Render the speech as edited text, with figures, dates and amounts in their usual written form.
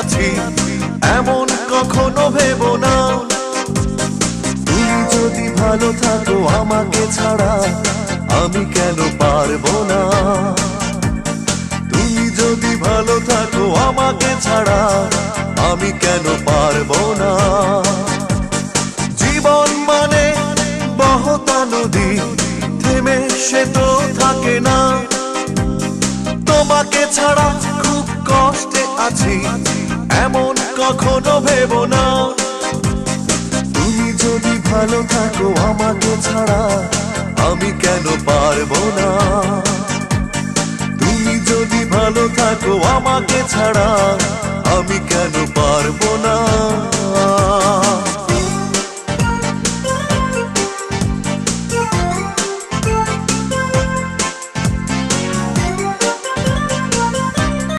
আছি এমন কখনো ভেবো না। তুমি যদি ভালো থাকো আমাকে ছাড়া আমি কেন পারবো না। তুমি যদি ভালো থাকো আমাকে ছাড়া আমি কেন পারবো না। জীবন মানে বহতা নদী, থেমে সে তো থাকে না। তোমাকে ছাড়া খুব কষ্টে আছি এমন কখনো ভেবো না। তুমি যদি ভালো থাকো আমাকে ছাড়া আমি কেন পারবো না। তুমি যদি ভালো থাকো আমাকে ছাড়া আমি কেন পারবো না।